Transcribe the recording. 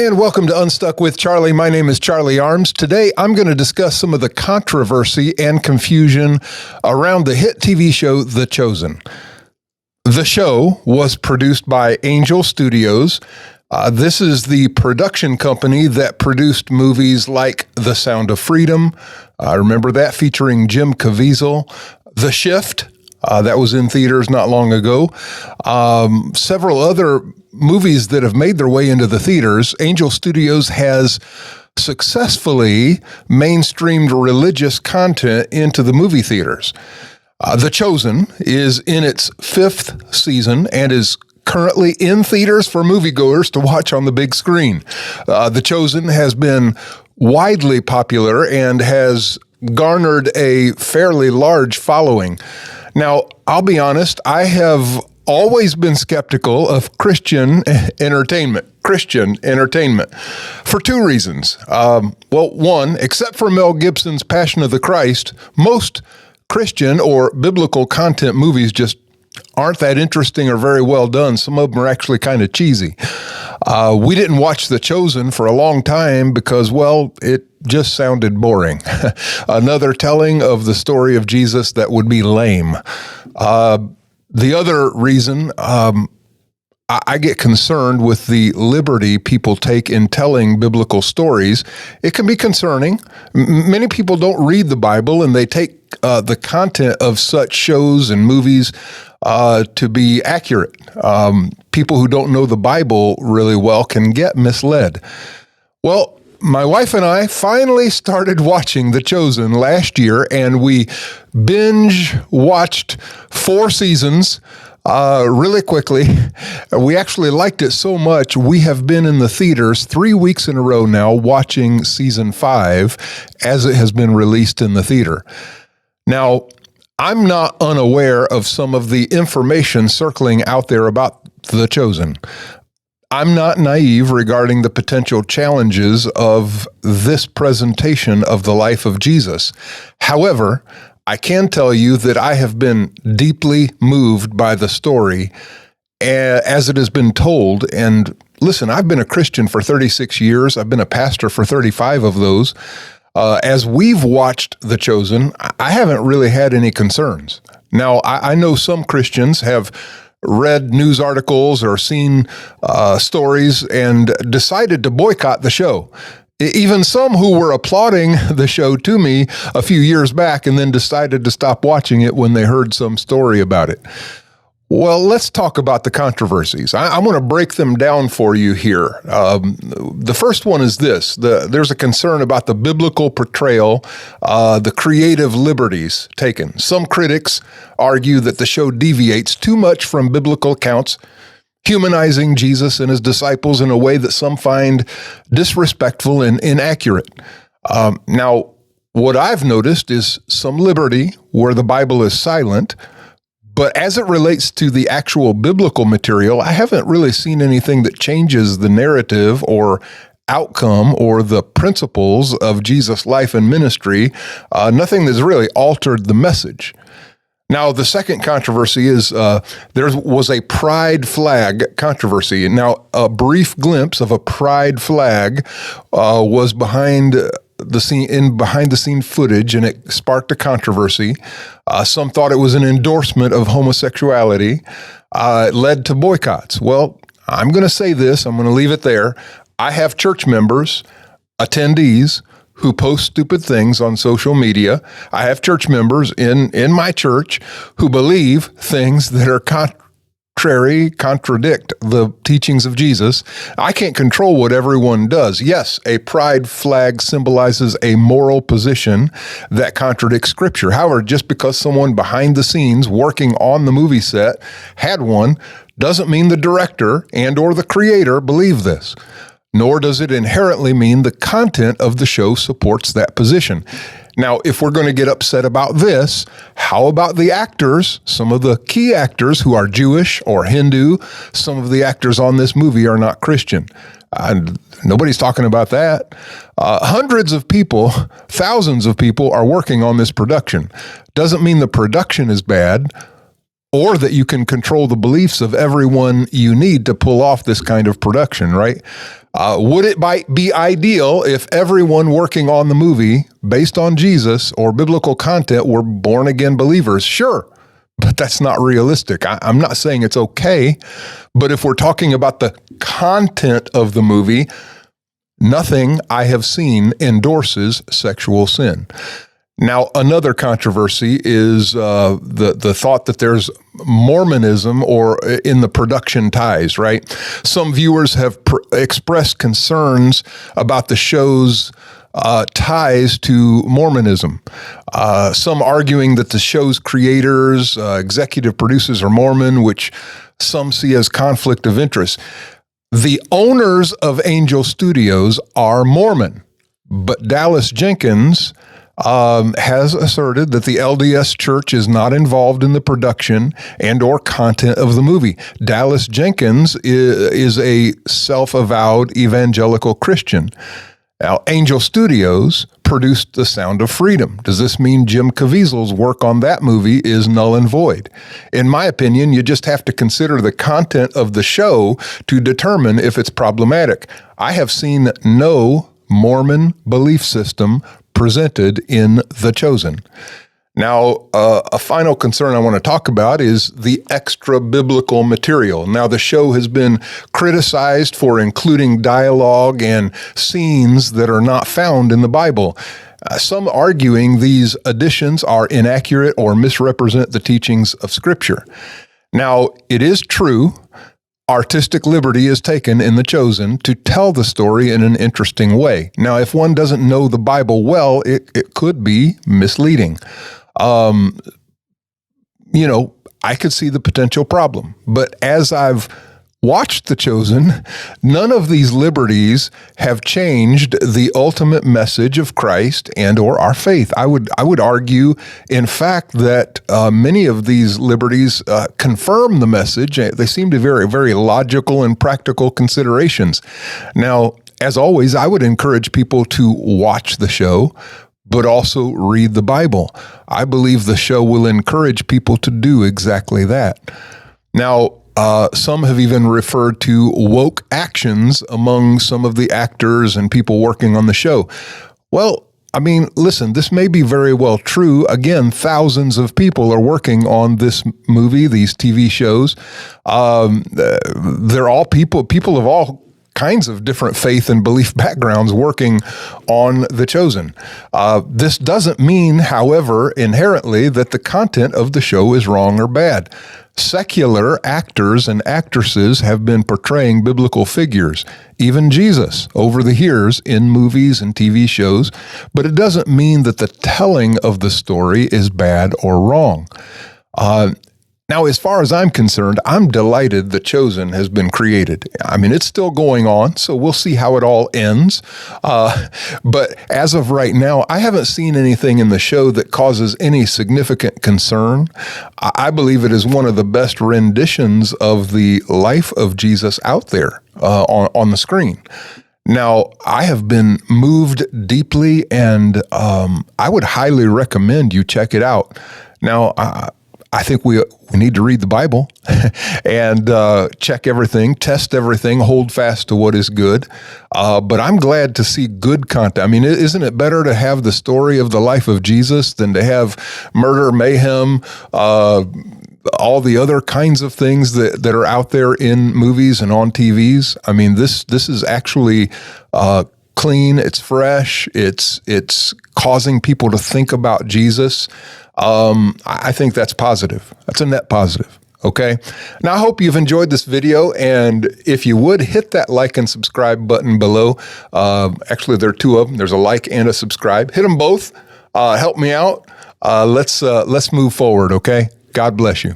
And welcome to Unstuck with Charlie. My name is Charlie Arms. Today, I'm going to discuss some of the controversy and confusion around the hit TV show, The Chosen. The show was produced by Angel Studios. This is the production company that produced movies like The Sound of Freedom. Remember that, featuring Jim Caviezel. The Shift, that was in theaters not long ago. Several other movies that have made their way into the theaters. Angel Studios has successfully mainstreamed religious content into the movie theaters. The Chosen is in its 5th season and is currently in theaters for moviegoers to watch on the big screen. The Chosen has been widely popular and has garnered a fairly large following. Now, I'll be honest, I have always been skeptical of Christian entertainment for two reasons. One, except for Mel Gibson's Passion of the Christ, most Christian or biblical content movies just aren't that interesting or very well done. Some of them are actually kind of cheesy. We didn't watch The Chosen for a long time because, it just sounded boring. Another telling of the story of Jesus that would be lame. The other reason, I get concerned with the liberty people take in telling biblical stories. It can be concerning. Many people don't read the Bible, and they take the content of such shows and movies to be accurate. People who don't know the Bible really well can get misled. Well, my wife and I finally started watching The Chosen last year, and we binge watched 4 seasons really quickly. We actually liked it so much, we have been in the theaters 3 weeks in a row now watching season 5 as it has been released in the theater. Now, I'm not unaware of some of the information circling out there about The Chosen. I'm not naive regarding the potential challenges of this presentation of the life of Jesus. However, I can tell you that I have been deeply moved by the story as it has been told. And listen, I've been a Christian for 36 years. I've been a pastor for 35 of those. As we've watched The Chosen, I haven't really had any concerns. Now, I know some Christians have read news articles or seen stories and decided to boycott the show. Even some who were applauding the show to me a few years back and then decided to stop watching it when they heard some story about it. Well, let's talk about the controversies. I'm going to break them down for you here. The first one is this. There's a concern about the biblical portrayal, the creative liberties taken. Some critics argue that the show deviates too much from biblical accounts, humanizing Jesus and his disciples in a way that some find disrespectful and inaccurate. Now, what I've noticed is some liberty where the Bible is silent. But as it relates to the actual biblical material, I haven't really seen anything that changes the narrative or outcome or the principles of Jesus' life and ministry. Nothing that's really altered the message. Now, the second controversy is there was a pride flag controversy. Now, a brief glimpse of a pride flag was behind the scene footage, and it sparked a controversy. Some thought it was an endorsement of homosexuality. It led to boycotts. Well, I'm going to say this. I'm going to leave it there. I have church members, attendees, who post stupid things on social media. I have church members in my church who believe things that are contradict the teachings of Jesus. I can't control what everyone does. Yes, a pride flag symbolizes a moral position that contradicts Scripture. However, just because someone behind the scenes working on the movie set had one doesn't mean the director and or the creator believe this. Nor does it inherently mean the content of the show supports that position. Now, if we're going to get upset about this, how about the actors? Some of the key actors who are Jewish or Hindu, some of the actors on this movie are not Christian. Nobody's talking about that. Hundreds of people, thousands of people are working on this production. Doesn't mean the production is bad or that you can control the beliefs of everyone you need to pull off this kind of production, right? Would it be ideal if everyone working on the movie based on Jesus or biblical content were born again believers? Sure. But that's not realistic. I'm not saying it's okay, but if we're talking about the content of the movie, nothing I have seen endorses sexual sin. Now, another controversy is the thought that there's Mormonism or in the production ties, right? Some viewers have expressed concerns about the show's ties to Mormonism. Some arguing that the show's creators, executive producers are Mormon, which some see as conflict of interest. The owners of Angel Studios are Mormon, but Dallas Jenkins has asserted that the LDS Church is not involved in the production and or content of the movie. Dallas Jenkins is a self-avowed evangelical Christian. Now, Angel Studios produced The Sound of Freedom. Does this mean Jim Caviezel's work on that movie is null and void? In my opinion, you just have to consider the content of the show to determine if it's problematic. I have seen no Mormon belief system presented in The Chosen. Now, a final concern I want to talk about is the extra biblical material. Now, the show has been criticized for including dialogue and scenes that are not found in the Bible. Some arguing these additions are inaccurate or misrepresent the teachings of Scripture. Now, it is true, artistic liberty is taken in The Chosen to tell the story in an interesting way. Now, if one doesn't know the Bible well, it could be misleading. I could see the potential problem, but as I've watched The Chosen, none of these liberties have changed the ultimate message of Christ and or our faith. I would argue, in fact, that many of these liberties confirm the message. They seem to be very, very logical and practical considerations. Now, as always, I would encourage people to watch the show, but also read the Bible. I believe the show will encourage people to do exactly that. Now, some have even referred to woke actions among some of the actors and people working on the show. Well, I mean, listen, this may be very well true. Again, thousands of people are working on this movie, these TV shows. They're all people of all kinds of different faith and belief backgrounds working on The Chosen. This doesn't mean, however, inherently that the content of the show is wrong or bad. Secular actors and actresses have been portraying biblical figures, even Jesus, over the years in movies and TV shows, but it doesn't mean that the telling of the story is bad or wrong. Now, as far as I'm concerned, I'm delighted The Chosen has been created. I mean, it's still going on, so we'll see how it all ends. But as of right now, I haven't seen anything in the show that causes any significant concern. I believe it is one of the best renditions of the life of Jesus out there on the screen. Now, I have been moved deeply, and I would highly recommend you check it out. Now, I think we need to read the Bible and check everything, test everything, hold fast to what is good. But I'm glad to see good content. I mean, isn't it better to have the story of the life of Jesus than to have murder, mayhem, all the other kinds of things that are out there in movies and on TVs? I mean, this is actually clean. It's fresh. It's causing people to think about Jesus. I think that's positive. That's a net positive. Okay. Now, I hope you've enjoyed this video. And if you would, hit that like and subscribe button below. Actually, there are two of them. There's a like and a subscribe. Hit them both. Help me out. Let's move forward. Okay. God bless you.